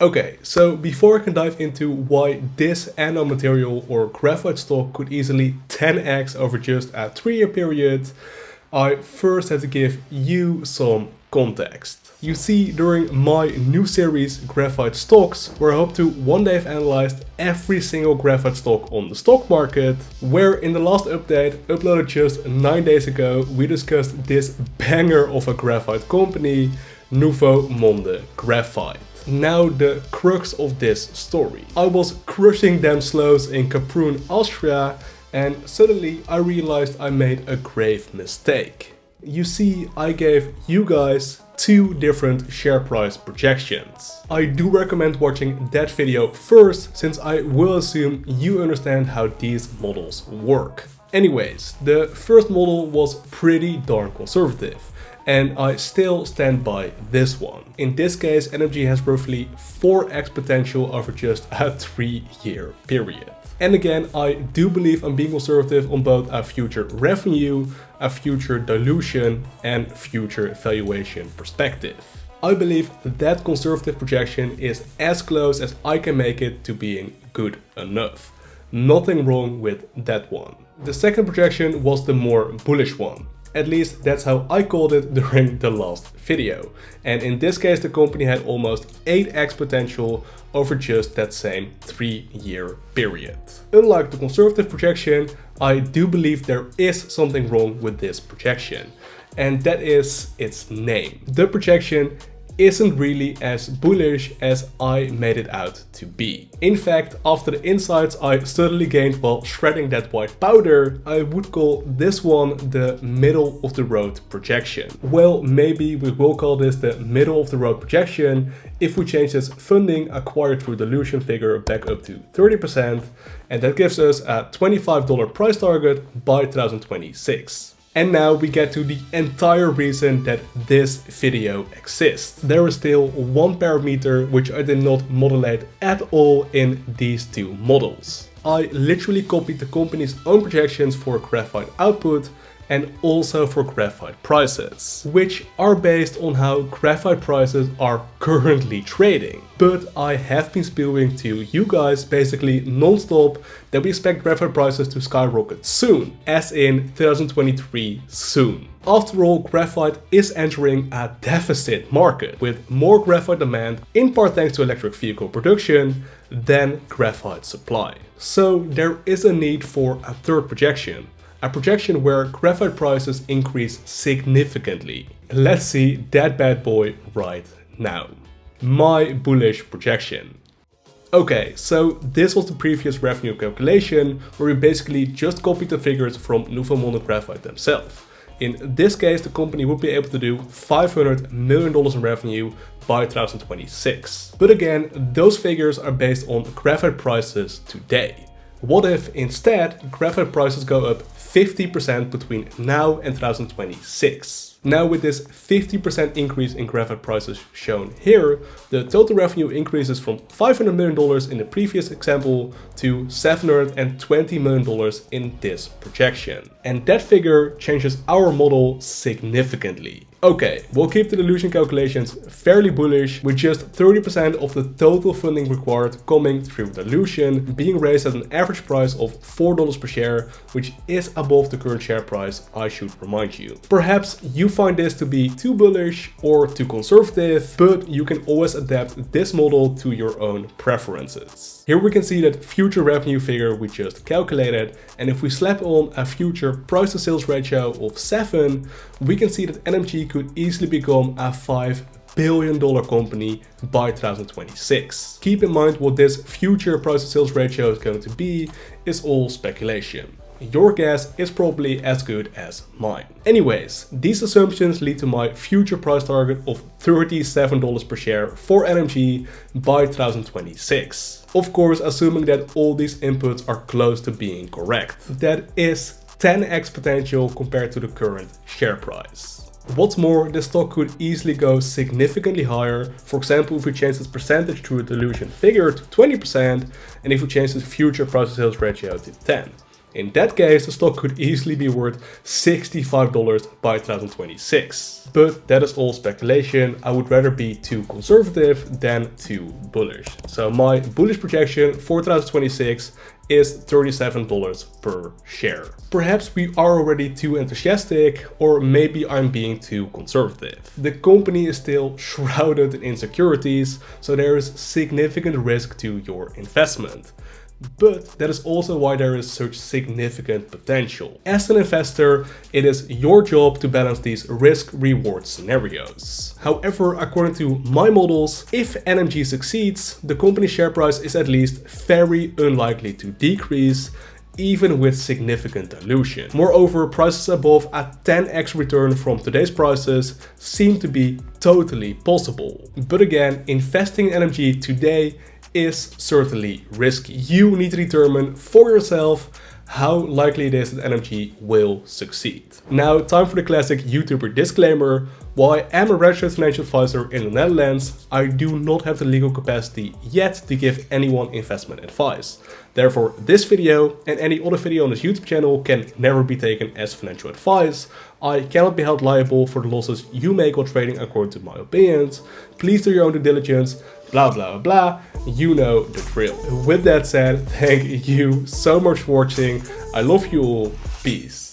Okay, so before I can dive into why this anode material or graphite stock could easily 10x over just a 3-year period, I first have to give you some context. You see, during my new series Graphite Stocks, where I hope to one day have analyzed every single graphite stock on the stock market, where in the last update, uploaded just 9 days ago, we discussed this banger of a graphite company, NOU.V Graphite. Now the crux of this story. I was crushing them slows in Kaprun, Austria, and suddenly I realized I made a grave mistake. You see, I gave you guys 2 different share price projections. I do recommend watching that video first, since I will assume you understand how these models work. Anyways, the first model was pretty darn conservative, and I still stand by this one. In this case, NOU.V has roughly 4x potential over just a 3-year period. And again, I do believe I'm being conservative on both a future revenue, a future dilution, and future valuation perspective. I believe that conservative projection is as close as I can make it to being good enough. Nothing wrong with that one. The second projection was the more bullish one. At least that's how I called it during the last video. And in this case, the company had almost 8x potential over just that same 3-year period. Unlike the conservative projection, I do believe there is something wrong with this projection. And that is its name. The projection isn't really as bullish as I made it out to be. In fact, after the insights I suddenly gained while shredding that white powder, I would call this one the middle of the road projection. Well, maybe we will call this the middle of the road projection if we change this funding acquired through dilution figure back up to 30%, and that gives us a $25 price target by 2026. And now we get to the entire reason that this video exists. There is still one parameter which I did not modulate at all in these 2 models. I literally copied the company's own projections for graphite output and also for graphite prices, which are based on how graphite prices are currently trading. But I have been spewing to you guys basically non-stop that we expect graphite prices to skyrocket soon, as in 2023 soon. After all, graphite is entering a deficit market with more graphite demand, in part thanks to electric vehicle production, than graphite supply. So there is a need for a third projection. A projection where graphite prices increase significantly. Let's see that bad boy right now. My bullish projection. Okay, so this was the previous revenue calculation where we basically just copied the figures from NOU.V Graphite themselves. In this case, the company would be able to do $500 million in revenue by 2026. But again, those figures are based on graphite prices today. What if instead graphite prices go up 50% between now and 2026? Now with this 50% increase in graphite prices shown here, the total revenue increases from $500 million in the previous example to $720 million in this projection. And that figure changes our model significantly. Okay, we'll keep the dilution calculations fairly bullish, with just 30% of the total funding required coming through dilution, being raised at an average price of $4 per share, which is above the current share price, I should remind you. Perhaps you find this to be too bullish or too conservative, but you can always adapt this model to your own preferences. Here we can see that future revenue figure we just calculated, and if we slap on a future price to sales ratio of 7, we can see that NOU.V could easily become a $5 billion company by 2026. Keep in mind what this future price to sales ratio is going to be is all speculation. Your guess is probably as good as mine. Anyways, these assumptions lead to my future price target of $37 per share for NOU.V by 2026. Of course, assuming that all these inputs are close to being correct. That is 10x potential compared to the current share price. What's more, the stock could easily go significantly higher. For example, if we change this percentage to a dilution figure to 20%, and if we change the future price to sales ratio to 10. In that case, the stock could easily be worth $65 by 2026. But that is all speculation. I would rather be too conservative than too bullish. So my bullish projection for 2026 is $37 per share. Perhaps we are already too enthusiastic, or maybe I'm being too conservative. The company is still shrouded in insecurities, so there is significant risk to your investment. But that is also why there is such significant potential. As an investor, it is your job to balance these risk-reward scenarios. However, according to my models, if NMG succeeds, the company's share price is at least very unlikely to decrease, even with significant dilution. Moreover, prices above a 10x return from today's prices seem to be totally possible. But again, investing in NMG today is certainly risky. You need to determine for yourself how likely it is that NMG will succeed. Now, time for the classic YouTuber disclaimer. While I am a registered financial advisor in the Netherlands, I do not have the legal capacity yet to give anyone investment advice. Therefore, this video and any other video on this YouTube channel can never be taken as financial advice. I cannot be held liable for the losses you make while trading according to my opinions. Please do your own due diligence, blah blah blah, you know the drill. With that said, thank you so much for watching. I love you all. Peace.